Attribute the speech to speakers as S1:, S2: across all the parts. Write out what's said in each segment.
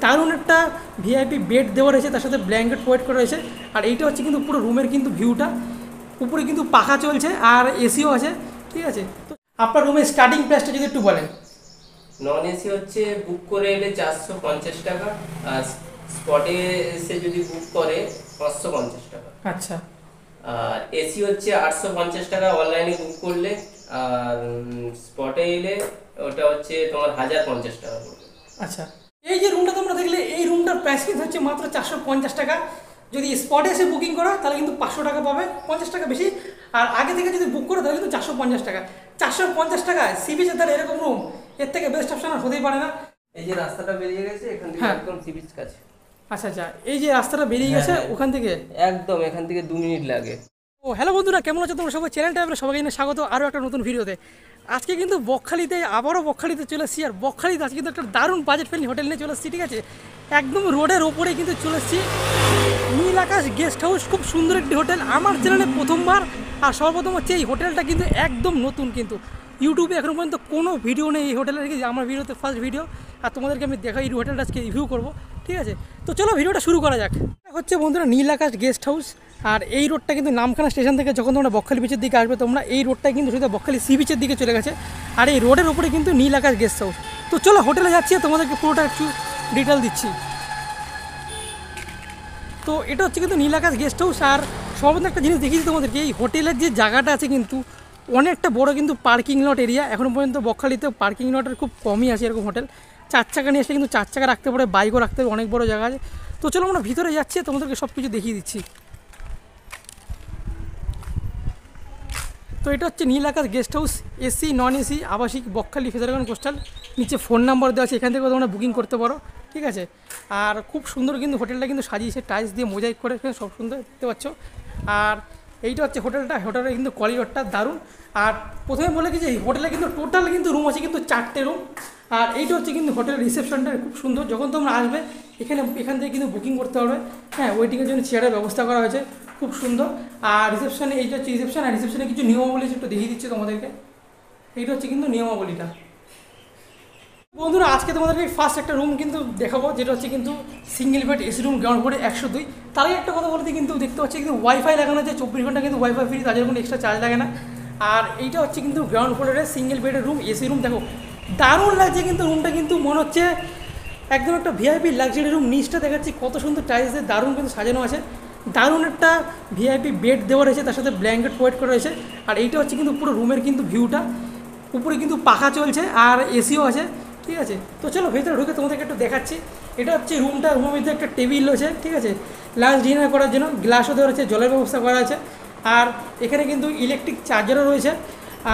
S1: দারুণ একটা VIP bed দেওয়া রয়েছে, তার সাথে ব্ল্যাঙ্কেট প্রোভাইড করা রয়েছে। আর এইটা হচ্ছে কিন্তু পুরো রুমের কিন্তু ভিউটা, উপরে কিন্তু পাখা চলছে আর এসিও আছে, ঠিক আছে। তো আপনার রুমের স্টার্টিং প্রাইসটা যদি একটু বলেন।
S2: নন এসি হচ্ছে বুক করে এলে 450 টাকা, আর স্পটে এসে যদি বুক করে 550 টাকা।
S1: আচ্ছা।
S2: আর এসি হচ্ছে 850 টাকা অনলাইনে বুক করলে, আর স্পটে এলে ওটা হচ্ছে তোমার 1050 টাকা পড়বে।
S1: আচ্ছা, এই যে রুমটা তোমরা দেখলে, এই রুমটার প্রাইস কিন্তু হচ্ছে মাত্র 450 টাকা। যদি স্পটে এসে বুকিং করো তাহলে কিন্তু 500 টাকা পাবে, 50 টাকা বেশি। আর আগে থেকে যদি বুক করো তাহলে কিন্তু 450 টাকা। 450 টাকায় সি বিচের দ্বারা এরকম রুম, এর থেকে বেস্ট অপশন আর হতেই পারে না।
S2: এই যে রাস্তাটা বেরিয়ে গেছে এখান থেকে একদম সি বিচ কাছে।
S1: আচ্ছা আচ্ছা, এই যে রাস্তাটা বেরিয়ে গেছে ওখান থেকে
S2: একদম এখান থেকে 2 মিনিট লাগে।
S1: ও হ্যালো বন্ধুরা, কেমন আছো তোমরা সবাই? চ্যানেলটা আপনার সবাইকে স্বাগত আরও একটা নতুন ভিডিওতে। আজকে কিন্তু বকখালিতে আবারও বকখালিতে চলে এসেছি। আর বকখালিতে আজকে কিন্তু একটা দারুণ বাজেট ফ্রেন্ডলি হোটেল নিয়ে চলে এসেছি, ঠিক আছে। একদম রোডের ওপরে কিন্তু চলে এসেছি, নীল আকাশ গেস্ট হাউস। খুব সুন্দর একটি হোটেল, আমার চ্যানেলে প্রথমবার। আর সর্বপ্রথম হচ্ছে এই হোটেলটা কিন্তু একদম নতুন, কিন্তু ইউটিউবে এখনো পর্যন্ত কোনো ভিডিও নেই এই হোটেলের, আমার ভিডিওতে ফার্স্ট ভিডিও। আর তোমাদেরকে আমি দেখাই এই হোটেলটা আজকে রিভিউ করবো, ঠিক আছে। তো চলো ভিডিওটা শুরু করা যাক। হচ্ছে বন্ধুরা নীল আকাশ গেস্ট হাউস। আর এই রোডটা কিন্তু নামখানা স্টেশন থেকে যখন তোমরা বকখালি বিচের দিকে আসবে, তোমরা এই রোডটাই কিন্তু সোজা বকখালি সি বিচের দিকে চলে গেছে। আর এই রোডের উপরে কিন্তু নীল আকাশ গেস্ট হাউস। তো চলো হোটেলে যাচ্ছি, তোমাদেরকে পুরোটা একটু ডিটেল দিচ্ছি। তো এটা হচ্ছে কিন্তু নীল আকাশ গেস্ট হাউস। আর সর্বপ্রথম একটা জিনিস দেখিয়েছি তোমাদেরকে, এই হোটেলের যে জায়গাটা আছে কিন্তু অনেকটা বড় কিন্তু পার্কিং লট এরিয়া। এখনও পর্যন্ত বকখালিতে পার্কিং লটের খুব কমই আছে এরকম হোটেল। 4 চাকা নিয়ে আসলে কিন্তু 4 চাকা রাখতে পারে, বাইকও রাখতে পারে, অনেক বড় জায়গা আছে। তো চলো আমরা ভিতরে যাচ্ছি, তোমাদেরকে সব কিছু দেখিয়ে দিচ্ছি। তো এটা হচ্ছে Neel Akash guest house, AC non AC আবাসিক, বকখালি ফেজারগঞ্জ কোস্টাল। নিচে ফোন নাম্বার দেওয়া আছে, এখান থেকে তোমরা বুকিং করতে পারো, ঠিক আছে। আর খুব সুন্দর কিন্তু হোটেলটা কিন্তু সাজিয়েছে, টাইলস দিয়ে মোজাইক করে, সব সুন্দর দেখতে পাচ্ছ। আর এইটা হচ্ছে হোটেলটা, হোটেলের কিন্তু করিডোরটা দারুণ। আর প্রথমে বলে কি যে এই হোটেলে কিন্তু টোটাল কিন্তু রুম আছে কিন্তু 4টে রুম। আর এইটা হচ্ছে কিন্তু হোটেলের রিসেপশনটা খুব সুন্দর। যখন তোমরা আসবে এখান থেকে কিন্তু বুকিং করতে পারবে, হ্যাঁ। ওয়েটিংয়ের জন্য চেয়ারের ব্যবস্থা করা হয়েছে, খুব সুন্দর। আর রিসেপশনে এইটা হচ্ছে রিসেপশন। আর রিসেপশনে কিছু নিয়মাবলী একটু দেখিয়ে দিচ্ছি তোমাদেরকে। এইটা হচ্ছে কিন্তু নিয়মাবলীটা। বন্ধুরা আজকে তোমাদেরকে ফার্স্ট একটা রুম কিন্তু দেখাবো, যেটা হচ্ছে কিন্তু single bed AC room, ground ফ্লোরে 102। তার আগে একটা কথা বলতে কিন্তু দেখতে পাচ্ছি কিন্তু ওয়াইফাই লাগানো আছে, 24 ঘন্টা কিন্তু ওয়াইফাই ফ্রি, তাদের কোনো এক্সট্রা চার্জ লাগে না। আর এইটা হচ্ছে কিন্তু গ্রাউন্ড ফ্লোরের সিঙ্গেল বেডের রুম, এসি রুম। দেখো দারুণ লাগছে কিন্তু রুমটা, কিন্তু মনে হচ্ছে একদম একটা ভিআইপি লাক্সারি রুম। নিচটা দেখাচ্ছি কত সুন্দর টাইলস দিয়ে দারুণ কিন্তু সাজানো আছে। দারুণ একটা ভিআইপি বেড দেওয়া রয়েছে, তার সাথে ব্ল্যাঙ্কেট প্রোভাইড করা রয়েছে। আর এইটা হচ্ছে কিন্তু পুরো রুমের কিন্তু ভিউটা, উপরে কিন্তু পাখা চলছে আর এসিও আছে, ঠিক আছে। তো চলো ভেতরে ঢুকে তোমাদেরকে একটু দেখাচ্ছি। এটা হচ্ছে রুমটা, রুমের মধ্যে একটা টেবিল রয়েছে, ঠিক আছে, লাঞ্চ ডিনার করার জন্য। গ্লাসও দেওয়া রয়েছে, জলের ব্যবস্থা করা আছে। আর এখানে কিন্তু ইলেকট্রিক চার্জারও রয়েছে।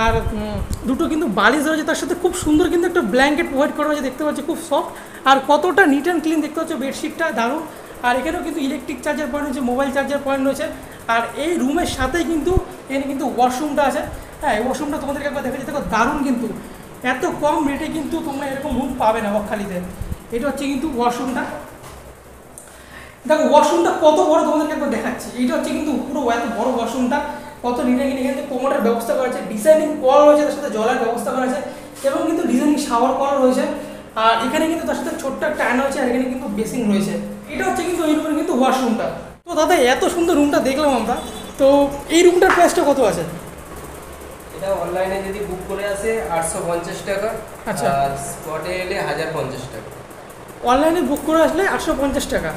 S1: আর দুটো কিন্তু বালিশ রয়েছে, তার সাথে খুব সুন্দর কিন্তু একটা ব্ল্যাঙ্কেট প্রোভাইড করা হয়েছে, দেখতে পাচ্ছি খুব সফট। আর কতটা নিট অ্যান্ড ক্লিন দেখতে পাচ্ছ, বেডশিটটা দারুণ। আর এখানেও কিন্তু ইলেকট্রিক চার্জার পয়েন্ট রয়েছে, মোবাইল চার্জার পয়েন্ট রয়েছে। আর এই রুমের সাথেই কিন্তু এখানে কিন্তু ওয়াশরুমটা আছে, হ্যাঁ। এই ওয়াশরুমটা তোমাদেরকে একবার দেখাচ্ছি, দেখো দারুণ কিন্তু, এত কম রেটে কিন্তু তোমরা এরকম রুম পাবে না বকখালিতে। এটা হচ্ছে কিন্তু ওয়াশরুমটা, দেখো ওয়াশরুমটা কত বড় তোমাদেরকে একবার দেখাচ্ছি। এইটা হচ্ছে কিন্তু পুরো এত বড় ওয়াশরুমটা, কত নিটে কিনে এখানে কোমরের ব্যবস্থা করা আছে, ডিজাইনিং কল রয়েছে, তার সাথে জলের ব্যবস্থা করা আছে, এবং কিন্তু ডিজাইনিং শাওয়ার কল রয়েছে। আর এখানে কিন্তু তার সাথে ছোট্ট একটা আয়না রয়েছে, আর এখানে কিন্তু বেসিন রয়েছে। এটা হচ্ছে কিন্তু এই রুমের কিন্তু ওয়াশরুমটা। তো দাদা এত সুন্দর রুমটা দেখলাম আমরা, তো এই রুমটার প্রাইসটা কত আছে?
S2: এটা অনলাইনে যদি বুক করে আসে 850 টাকা।
S1: আচ্ছা।
S2: আর স্পটে এলে 1050 টাকা।
S1: অনলাইনে বুক করে আসলে 850 টাকা,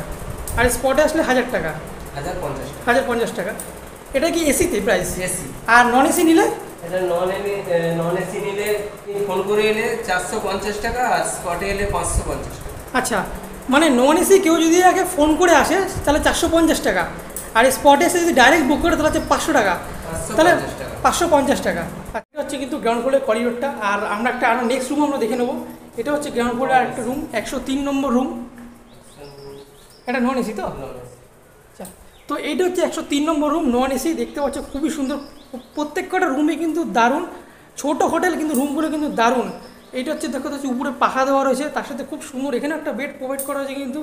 S1: আর স্পটে আসলে 1000 টাকা। 1050 টাকা। এটা কি এসিতে প্রাইস?
S2: এসি।
S1: আর নন এসি নিলে?
S2: এটা নন এসি নিলে ফোন করে এলে 450 টাকা, আর স্পটে এলে 550 টাকা।
S1: আচ্ছা, মানে নন এসি কেউ যদি আগে ফোন করে আসে তাহলে 450 টাকা, আর স্পটে এসে যদি ডাইরেক্ট বুক করে তাহলে হচ্ছে 500 টাকা, তাহলে 550 টাকা। এটা হচ্ছে কিন্তু গ্রাউন্ড ফ্লোরের করিডোরটা। আর আমরা একটা আরও নেক্সট রুম আমরা দেখে নেবো। এটা হচ্ছে গ্রাউন্ড ফ্লোরের আর একটা রুম, 103 নম্বর রুম। এটা নন এসি তো? আচ্ছা, তো এইটা হচ্ছে 103 নম্বর রুম, নন এসি। দেখতে পাচ্ছ খুবই সুন্দর, প্রত্যেকটা রুমে কিন্তু দারুণ। ছোট হোটেল কিন্তু রুমগুলো কিন্তু দারুণ। এইটা হচ্ছে দেখো হচ্ছে উপরে পাখা দেওয়া রয়েছে, তার সাথে খুব সুন্দর এখানে একটা বেড প্রোভাইড করা হয়েছে, কিন্তু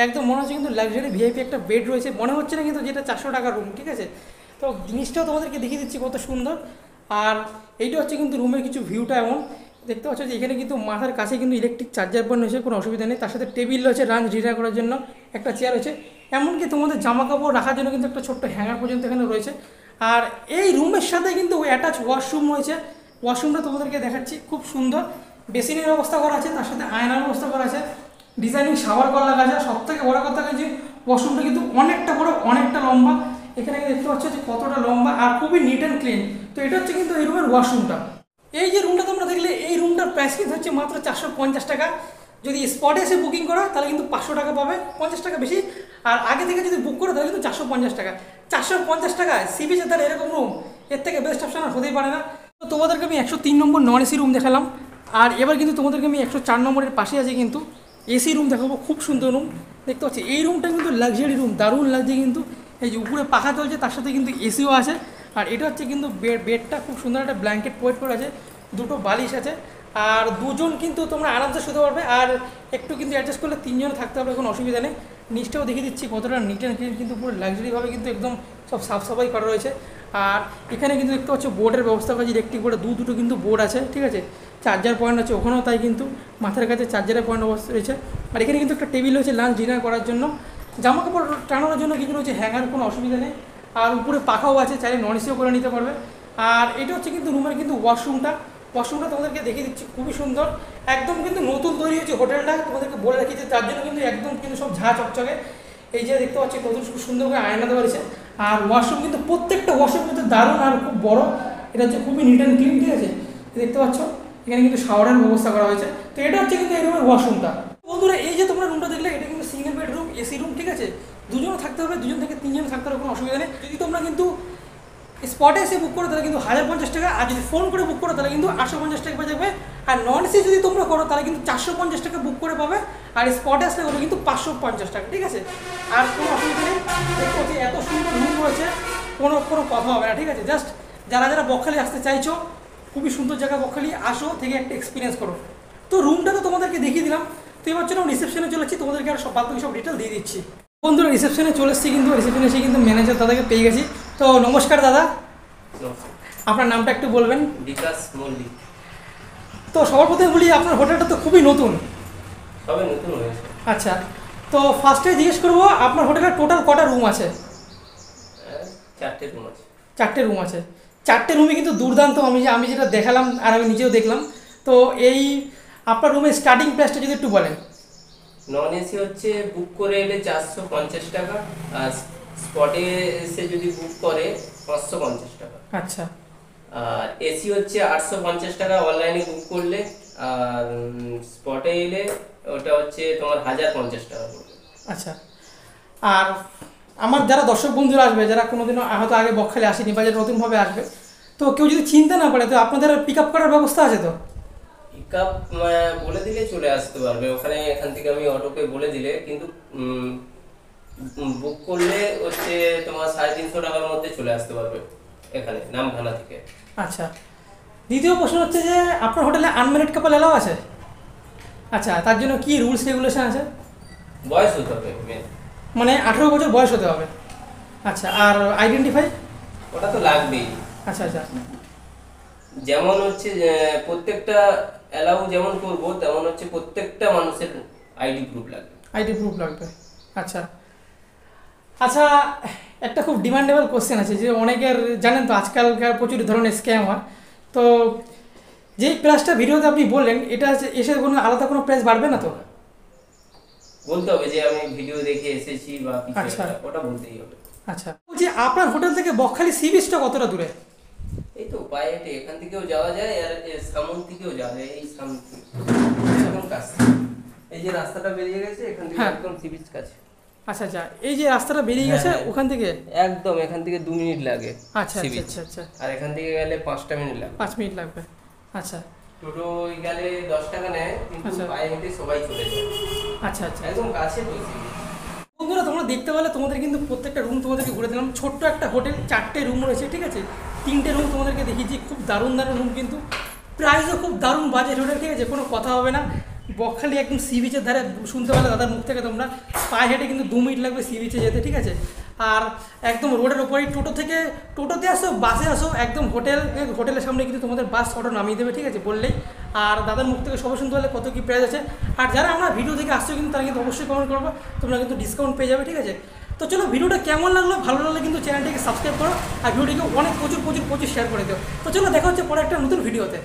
S1: একদম মনে হচ্ছে কিন্তু লাক্সারি ভিআইপি একটা বেড রয়েছে, মনে হচ্ছে না কিন্তু যেটা 400 টাকার রুম, ঠিক আছে। তো জিনিসটাও তোমাদেরকে দেখিয়ে দিচ্ছি কত সুন্দর। আর এইটা হচ্ছে কিন্তু রুমের কিছু ভিউটা এমন, দেখতে পাচ্ছ যে এখানে কিন্তু মাথার কাছে কিন্তু ইলেকট্রিক চার্জার পয়েন্ট রয়েছে, কোনো অসুবিধা নেই। তার সাথে টেবিল রয়েছে, লাঞ্চ ডিনার করার জন্য একটা চেয়ার রয়েছে, এমনকি তোমাদের জামা কাপড় রাখার জন্য কিন্তু একটা ছোট্ট হ্যাঙ্গার পর্যন্ত এখানে রয়েছে। আর এই রুমের সাথে কিন্তু অ্যাটাচ ওয়াশরুম রয়েছে। ওয়াশরুমটা তোমাদেরকে দেখাচ্ছি, খুব সুন্দর বেসিনের ব্যবস্থা করা আছে, তার সাথে আয়নার ব্যবস্থা করা আছে, ডিজাইনিং শাওয়ার করা লাগা আছে। সব থেকে বড় কথা যে ওয়াশরুমটা কিন্তু অনেকটা বড়, অনেকটা লম্বা। এখানে দেখতে পাচ্ছ যে কতটা লম্বা আর খুবই নিট অ্যান্ড ক্লিন। তো এটা হচ্ছে কিন্তু এই রুমের ওয়াশরুমটা। এই যে রুমটা তোমরা দেখলে, এই রুমটার প্রাইস কিন্তু হচ্ছে মাত্র 450 টাকা। যদি স্পটে এসে বুকিং করো তাহলে কিন্তু 500 টাকা পাবে, 50 টাকা বেশি। আর আগে থেকে যদি বুক করো তাহলে কিন্তু 450 টাকা। 450 টাকায় সি বিচের ধারে এরকম রুম, এর থেকে বেস্ট অপশন আর হতেই পারে না। তো তোমাদেরকে আমি 103 নম্বর নন এসি রুম দেখালাম। আর এবার কিন্তু তোমাদেরকে আমি 104 নম্বরের পাশে আছে কিন্তু এসি রুম দেখাবো, খুব সুন্দর রুম। দেখতে পাচ্ছি এই রুমটা কিন্তু লাক্সারি রুম, দারুণ লাগছে কিন্তু। এই যে উপরে পাখা চলছে, তার সাথে কিন্তু এসিও আছে। আর এটা হচ্ছে কিন্তু বেডটা খুব সুন্দর, একটা ব্ল্যাঙ্কেট প্রোভাইড করা আছে, দুটো বালিশ আছে। আর দুজন কিন্তু তোমরা আরামসে শুতে পারবে। আর একটু কিন্তু অ্যাডজাস্ট করলে 3 জন থাকতে হবে, কোনো অসুবিধা নেই। নিচটাও দেখিয়ে দিচ্ছি কতটা নিট অ্যান্ড ক্লিন, কিন্তু পুরো লাক্সারিভাবে কিন্তু একদম সব সাফ সাফাই করা রয়েছে। আর এখানে কিন্তু দেখতে পাচ্ছ বোর্ডের ব্যবস্থা করেছি, ইলেকট্রিক বোর্ডে দুটো কিন্তু বোর্ড আছে, ঠিক আছে। চার্জার পয়েন্ট আছে ওখানেও, তাই কিন্তু মাথার কাছে চার্জারের পয়েন্ট অবস্থা রয়েছে। আর এখানে কিন্তু একটা টেবিল রয়েছে লাঞ্চ ডিনার করার জন্য, জামা কাপড় টানানোর জন্য কিন্তু রয়েছে হ্যাঙ্গার, কোনো অসুবিধা নেই। আর উপরে পাখাও আছে, চাইলে নন এসিও করে নিতে পারবে। আর এটা হচ্ছে কিন্তু রুমের কিন্তু ওয়াশরুমটা তোমাদেরকে দেখিয়ে দিচ্ছি, খুবই সুন্দর, একদম কিন্তু নতুন তৈরি হয়েছে হোটেলটা। তোমাদেরকে বলে রাখি যে তার জন্য কিন্তু একদম কিন্তু সব ঝাঁ চকচকে। এই যে দেখতে পাচ্ছি নতুন খুব সুন্দর করে আয়না দেওয়া রয়েছে। আর ওয়াশরুম কিন্তু প্রত্যেকটা ওয়াশরুম কিন্তু দারুণ আর খুব বড়। এটা হচ্ছে খুবই নিট অ্যান্ড ক্লিন, ঠিক আছে। দেখতে পাচ্ছ এখানে কিন্তু শাওয়ারের ব্যবস্থা করা হয়েছে। তো এটা হচ্ছে কিন্তু এই রুমের ওয়াশরুমটা। বন্ধুরা এই যে তোমরা রুমটা দেখলে, এটা কিন্তু সিঙ্গেল বেডরুম এসি রুম, ঠিক আছে। দুজন থাকতে হবে, 2 থেকে 3 জন থাকতে হবে, কোনো অসুবিধা নেই। যদি তোমরা কিন্তু স্পটে এসে বুক করো তাহলে কিন্তু 1050 টাকা, আর যদি ফোন করে বুক করো তাহলে কিন্তু 850 টাকা পেয়ে যাবে। আর নন এসি যদি তোমরা করো তাহলে কিন্তু 450 টাকা বুক করে পাবে, আর স্পটে আসলে ওটা কিন্তু 550 টাকা, ঠিক আছে। আর কোনো অসুবিধা নেই। দেখতে পাচ্ছি এত সুন্দর রুম রয়েছে, কোনো কথা হবে না, ঠিক আছে। জাস্ট যারা বকখালি আসতে চাইছো, খুবই সুন্দর জায়গা বকখালি, আসো থেকে একটা এক্সপিরিয়েন্স করো। তো রুমটা তো তোমাদেরকে দেখিয়ে দিলাম। তো এবার চলো রিসেপশনে চলে যাচ্ছি, তোমাদেরকে আর বাকি সব ডিটেল দিয়ে দিচ্ছি। বন্ধুরা রিসেপশনে চলে এসেছি, কিন্তু রিসেপশনে এসে কিন্তু ম্যানেজার দাদাকে পেয়ে গেছি। তো নমস্কার দাদা, আপনার নামটা একটু বলবেন?
S2: বিকাশ মল্লিক।
S1: তো সবার প্রথমে বলি, আপনার হোটেলটা তো খুবই নতুন।
S2: সবে নতুন হয়েছে।
S1: আচ্ছা, তো ফার্স্টে জিজ্ঞেস করবো আপনার হোটেলের টোটাল কটা রুম আছে?
S2: 4টে রুম আছে।
S1: 4টে রুম আছে। 4টে রুমই কিন্তু দুর্দান্ত, আমি যেটা দেখালাম আর আমি নিজেও দেখলাম। তো এই আপনার রুমের স্টার্টিং প্রাইসটা যদি একটু বলেন।
S2: নন এসি হচ্ছে বুক করে এলে 450 টাকা, আর স্পটে এসে যদি বুক করে 550 টাকা।
S1: আচ্ছা।
S2: আর এসি হচ্ছে 850 টাকা অনলাইনে বুক করলে, আর স্পটে এলে ওটা হচ্ছে তোমার 1050 টাকা পড়বে।
S1: আচ্ছা। আর আমার যারা দর্শক বন্ধুরা আসবে, যারা কোনোদিনও হয়তো আগে বকখালি আসেনি বা যারা নতুনভাবে আসবে, তো কেউ যদি চিনতে না পারে, তো আপনাদের পিক আপ করার ব্যবস্থা আছে তো?
S2: পিক আপ বলে দিলে চলে আসতে পারবে ওখানে, এখান থেকে আমি অটোকে বলে দিলে, কিন্তু বুক করলে হচ্ছে তোমার 350 টাকার মধ্যে চলে আসতে পারবে এখানে নামখানা থেকে।
S1: আচ্ছা। দ্বিতীয় প্রশ্ন হচ্ছে যে আপনার হোটেলে আনম্যারিড কাপল এলাও আছে? আচ্ছা, তার জন্য কি রুলস রেগুলেশন আছে?
S2: বয়স হতে হবে মেন,
S1: মানে 18 বছর বয়স হতে হবে। আচ্ছা, আর আইডেন্টিফাই?
S2: ওটা তো লাগবেই।
S1: আচ্ছা আচ্ছা।
S2: যেমন হচ্ছে প্রত্যেকটা অ্যালাউ যেমন করবো, তেমন হচ্ছে প্রত্যেকটা মানুষের আইডি প্রুফ লাগবে।
S1: আইডি প্রুফ লাগবে। আচ্ছা আচ্ছা, একটা খুব ডিমান্ডেবল কোশ্চেন আছে, যে অনেকের জানেন তো আজকালকার প্রচুর ধরনের স্ক্যাম হয়। তো যেই প্রাইসটা ভিডিওতে আপনি বললেন, এটা এসে কোনো আলাদা কোনো প্রাইস বাড়বে না তো?
S2: বলতে হবে যে আমি ভিডিও দেখে এসেছি বা কিছু
S1: আচ্ছা।
S2: একটা, ওটা বলতেই হবে।
S1: আচ্ছা, বলছি আপনার হোটেল থেকে বকখালি সি বিচটা কতটা দূরে?
S2: এই তো পায়ে হেঁটে এখান থেকেও যাওয়া যায়, আর সামন থেকেও যাওয়া যায়। এই সামন একদম কাছে, এই যে রাস্তাটা বেরিয়ে গেছে এখান থেকে একদম সি বিচ কাছে।
S1: আচ্ছা আচ্ছা, এই যে রাস্তাটা বেরিয়ে গেছে ওখান থেকে
S2: একদম এখান থেকে 2 মিনিট লাগে।
S1: আচ্ছা আচ্ছা আচ্ছা আচ্ছা।
S2: আর এখান থেকে গেলে 5টা মিনিট লাগে।
S1: 5 মিনিট লাগবে। আচ্ছা।
S2: টোটো গেলে 10 টাকা নেয়, কিন্তু পায়ে হেঁটে সবাই চলে যায়।
S1: আচ্ছা আচ্ছা,
S2: একদম কাছে তো সি বিচ।
S1: বন্ধুরা তোমরা দেখতে পেলে, তোমাদের কিন্তু প্রত্যেকটা রুম তোমাদেরকে ঘুরে দিলাম। ছোট্ট একটা হোটেল, 4টে রুম রয়েছে, ঠিক আছে। 3টে রুম তোমাদেরকে দেখিয়েছি, খুব দারুণ রুম, কিন্তু প্রাইসও খুব দারুণ বাজেট হোটেল, ঠিক আছে। কোনো কথা হবে না। বকখালি একদম সি বিচের ধারে, শুনতে পেলে দাদার মুখ থেকে তোমরা, পায়ে হেঁটে কিন্তু 2 মিনিট লাগবে সি বিচে যেতে, ঠিক আছে। আর একদম রোডের ওপরেই, টোটোতে আসো, বাসে আসো, একদম হোটেলের সামনে কিন্তু তোমাদের বাস অটো নামিয়ে দেবে, ঠিক আছে, বললেই। আর দাদার মুখ থেকে সবাই শুনতে পারলে কত কী প্রাইস আছে। আর যারা আমরা ভিডিও থেকে আসছো কিন্তু তারা কিন্তু অবশ্যই কমেন্ট করবো, তোমরা কিন্তু ডিসকাউন্ট পেয়ে যাবে, ঠিক আছে। তো চলো ভিডিওটা কেমন লাগলো, ভালো লাগলে কিন্তু চ্যানেলটিকে সাবস্ক্রাইব করো আর ভিডিওটিকে অনেক প্রচুর শেয়ার করে দিও। তো চলো দেখা হচ্ছে পরে একটা নতুন ভিডিওতে।